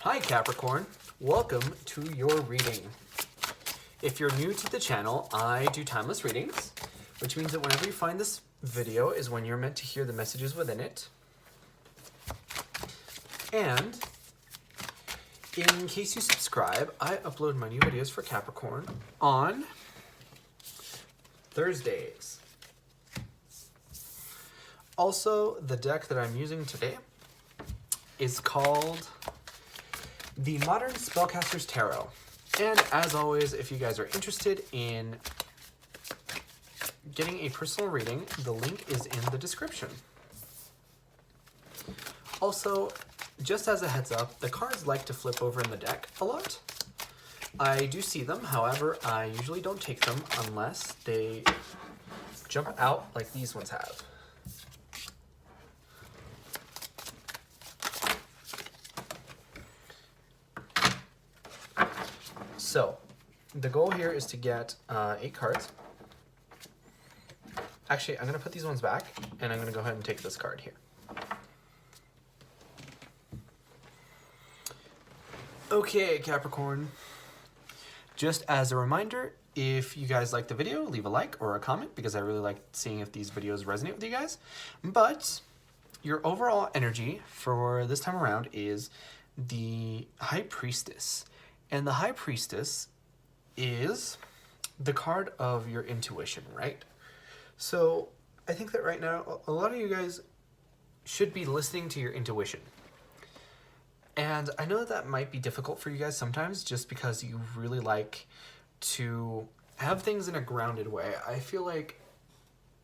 Hi Capricorn, welcome to your reading. If you're new to the channel, I do timeless readings, which means that whenever you find this video is when you're meant to hear the messages within it. And in case you subscribe, I upload my new videos for Capricorn on Thursdays. Also, the deck that I'm using today is called the Modern Spellcaster's Tarot. And as always, if you guys are interested in getting a personal reading, the link is in the description. Also, just as a heads up, the cards like to flip over in the deck a lot. I do see them, however, I usually don't take them unless they jump out like these ones have. So, the goal here is to get 8 cards. Actually, I'm going to put these ones back, and I'm going to go ahead and take this card here. Okay, Capricorn. Just as a reminder, if you guys like the video, leave a like or a comment, because I really like seeing if these videos resonate with you guys. But your overall energy for this time around is the High Priestess. And the High Priestess is the card of your intuition, right? So I think that right now, a lot of you guys should be listening to your intuition. And I know that might be difficult for you guys sometimes just because you really like to have things in a grounded way. I feel like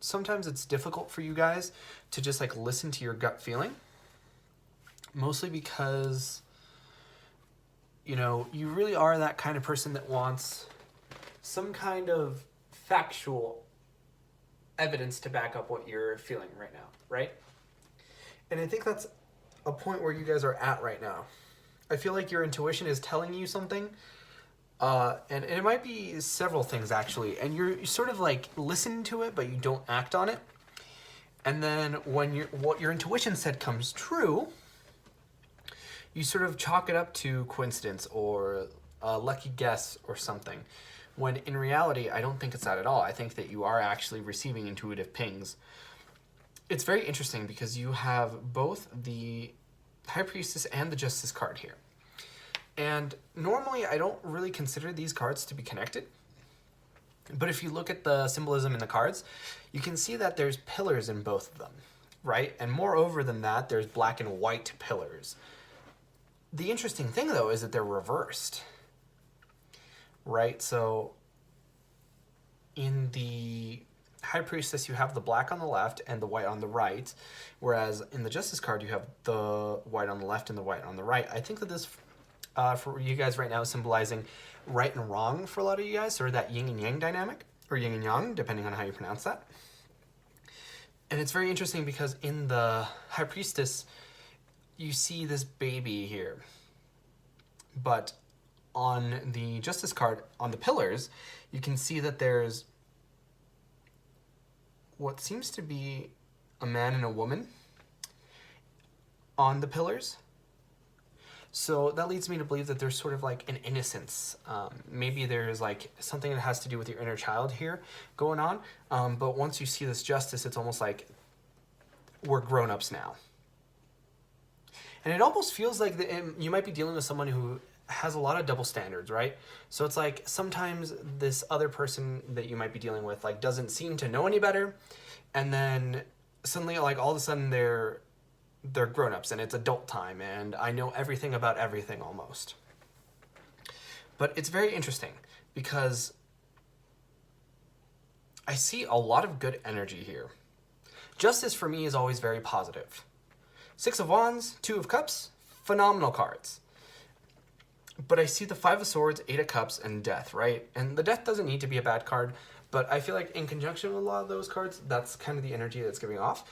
sometimes it's difficult for you guys to just like listen to your gut feeling. Mostly because, you know, you really are that kind of person that wants some kind of factual evidence to back up what you're feeling right now, right? And I think that's a point where you guys are at right now. I feel like your intuition is telling you something, and it might be several things actually, and you sort of like listen to it, but you don't act on it. And then when what your intuition said comes true, you sort of chalk it up to coincidence or a lucky guess or something. When in reality, I don't think it's that at all. I think that you are actually receiving intuitive pings. It's very interesting because you have both the High Priestess and the Justice card here. And normally I don't really consider these cards to be connected. But if you look at the symbolism in the cards, you can see that there's pillars in both of them, right? And moreover than that, there's black and white pillars. The interesting thing, though, is that they're reversed, right? So in the High Priestess, you have the black on the left and the white on the right, whereas in the Justice card, you have the white on the left and the white on the right. I think that this, for you guys right now, is symbolizing right and wrong for a lot of you guys, or that yin and yang dynamic, or yin and yang, depending on how you pronounce that. And it's very interesting because in the High Priestess, you see this baby here, but on the Justice card, on the pillars, you can see that there's what seems to be a man and a woman on the pillars. So that leads me to believe that there's sort of like an innocence. Maybe there's like something that has to do with your inner child here going on. But once you see this Justice, it's almost like we're grown-ups now. And it almost feels like you might be dealing with someone who has a lot of double standards, right? So it's like sometimes this other person that you might be dealing with like doesn't seem to know any better, and then suddenly like all of a sudden they're grown-ups and it's adult time and I know everything about everything almost. But it's very interesting because I see a lot of good energy here. Justice for me is always very positive. 6 of Wands, 2 of Cups, phenomenal cards. But I see the 5 of Swords, 8 of Cups, and Death, right? And the Death doesn't need to be a bad card, but I feel like in conjunction with a lot of those cards, that's kind of the energy that's giving off.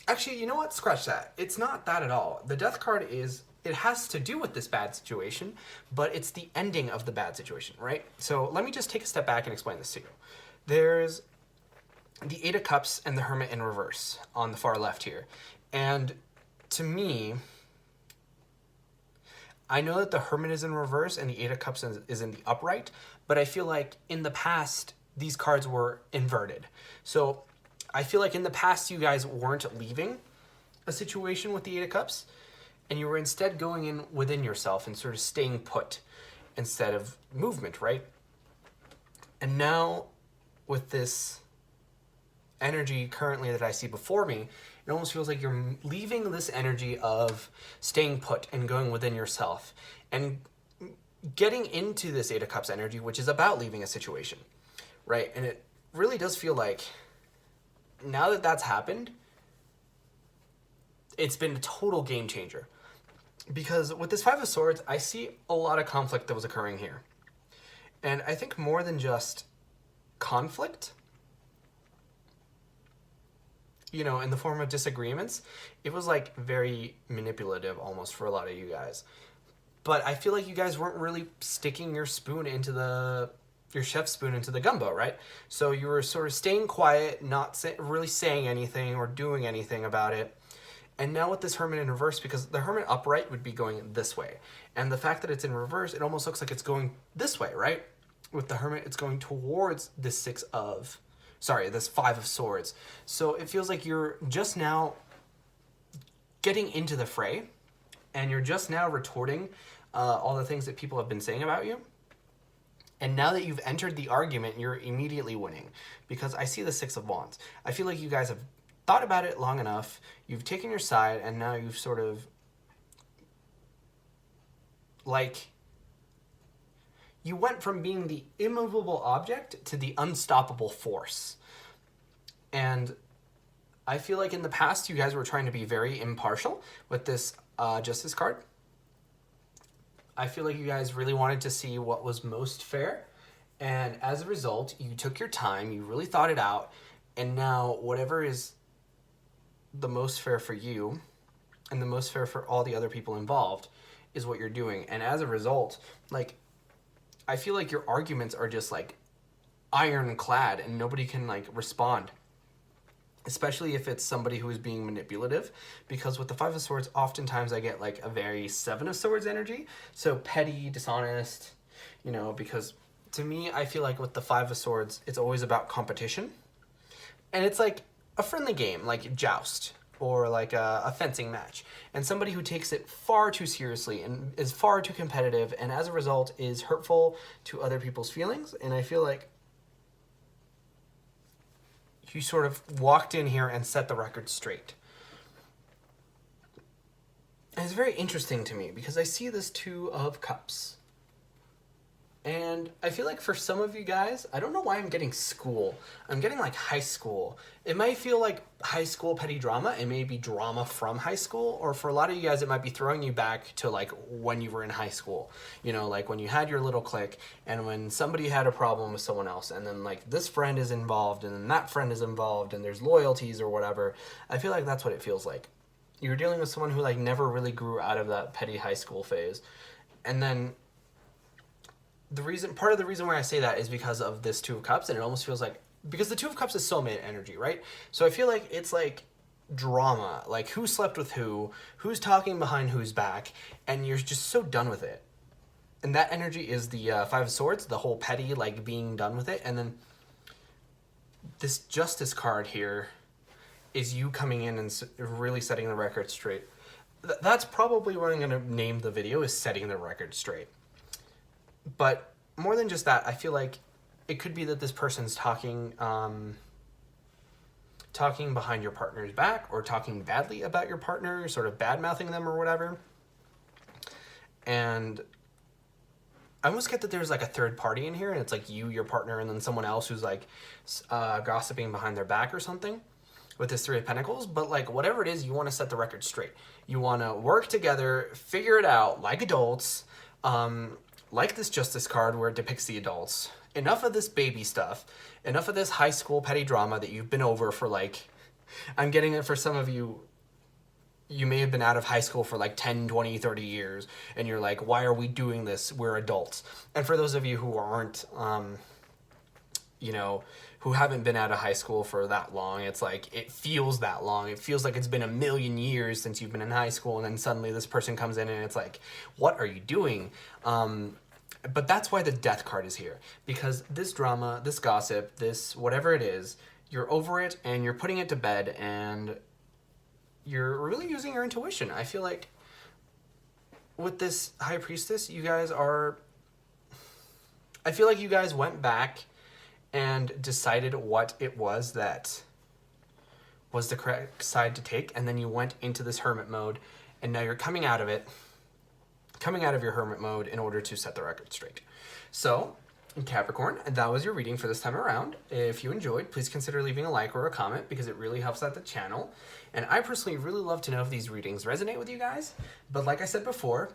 Actually, you know what? Scratch that. It's not that at all. The Death card it has to do with this bad situation, but it's the ending of the bad situation, right? So let me just take a step back and explain this to you. There's the 8 of Cups and the Hermit in reverse on the far left here. And to me, I know that the Hermit is in reverse and the Eight of Cups is in the upright, but I feel like in the past, these cards were inverted. So I feel like in the past, you guys weren't leaving a situation with the Eight of Cups, and you were instead going in within yourself and sort of staying put instead of movement, right? And now with this energy currently that I see before me, it almost feels like you're leaving this energy of staying put and going within yourself and getting into this Eight of Cups energy, which is about leaving a situation, right? And it really does feel like now that that's happened, it's been a total game changer. Because with this Five of Swords, I see a lot of conflict that was occurring here. And I think more than just conflict, you know, in the form of disagreements, it was like very manipulative almost for a lot of you guys. But I feel like you guys weren't really sticking your spoon into your chef's spoon into the gumbo, right? So you were sort of staying quiet, not really saying anything or doing anything about it. And now with this Hermit in reverse, because the Hermit upright would be going this way. And the fact that it's in reverse, it almost looks like it's going this way, right? With the Hermit, it's going towards this this Five of Swords. So it feels like you're just now getting into the fray, and you're just now retorting all the things that people have been saying about you. And now that you've entered the argument, you're immediately winning. Because I see the Six of Wands. I feel like you guys have thought about it long enough, you've taken your side, and now you've sort of, like, you went from being the immovable object to the unstoppable force. And I feel like in the past, you guys were trying to be very impartial with this Justice card. I feel like you guys really wanted to see what was most fair. And as a result, you took your time, you really thought it out, and now whatever is the most fair for you and the most fair for all the other people involved is what you're doing. And as a result, like, I feel like your arguments are just like ironclad and nobody can like respond, especially if it's somebody who is being manipulative. Because with the Five of Swords, oftentimes I get like a very Seven of Swords energy, so petty, dishonest, you know, because to me, I feel like with the Five of Swords, it's always about competition, and it's like a friendly game, like joust, or like a fencing match, and somebody who takes it far too seriously and is far too competitive, and as a result is hurtful to other people's feelings. And I feel like you sort of walked in here and set the record straight. And it's very interesting to me because I see this Two of Cups. And I feel like for some of you guys, I don't know why I'm getting school. I'm getting like high school. It might feel like high school petty drama. It may be drama from high school. Or for a lot of you guys, it might be throwing you back to like when you were in high school. You know, like when you had your little clique and when somebody had a problem with someone else. And then like this friend is involved and then that friend is involved and there's loyalties or whatever. I feel like that's what it feels like. You're dealing with someone who like never really grew out of that petty high school phase. And then part of the reason why I say that is because of this Two of Cups, and it almost feels like, because the Two of Cups is soulmate energy, right? So I feel like it's like drama, like who slept with who's talking behind whose back, and you're just so done with it. And that energy is the Five of Swords, the whole petty, like being done with it. And then this Justice card here is you coming in and really setting the record straight. That's probably what I'm going to name the video, is setting the record straight. But more than just that, I feel like it could be that this person's talking behind your partner's back, or talking badly about your partner, sort of bad-mouthing them or whatever. And I almost get that there's like a third party in here, and it's like you, your partner, and then someone else who's like gossiping behind their back or something with this Three of Pentacles. But like whatever it is, you want to set the record straight. You want to work together, figure it out like adults. Like this Justice card where it depicts the adults. Enough of this baby stuff. Enough of this high school petty drama that you've been over for like, I'm getting it for some of you, you may have been out of high school for like 10, 20, 30 years. And you're like, why are we doing this? We're adults. And for those of you who aren't, you know, who haven't been out of high school for that long. It's like, it feels that long. It feels like it's been a million years since you've been in high school, and then suddenly this person comes in and it's like, what are you doing? But that's why the Death card is here, because this drama, this gossip, this whatever it is, you're over it and you're putting it to bed, and you're really using your intuition. I feel like with this High Priestess, you guys are... I feel like you guys went back and decided what it was that was the correct side to take, and then you went into this hermit mode, and now you're coming out of it, coming out of your hermit mode in order to set the record straight. So, Capricorn, that was your reading for this time around. If you enjoyed, please consider leaving a like or a comment, because it really helps out the channel. And I personally really love to know if these readings resonate with you guys. But like I said before,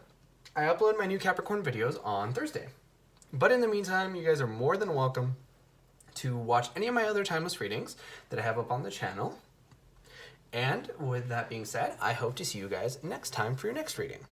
I upload my new Capricorn videos on Thursday. But in the meantime, you guys are more than welcome to watch any of my other timeless readings that I have up on the channel. And with that being said, I hope to see you guys next time for your next reading.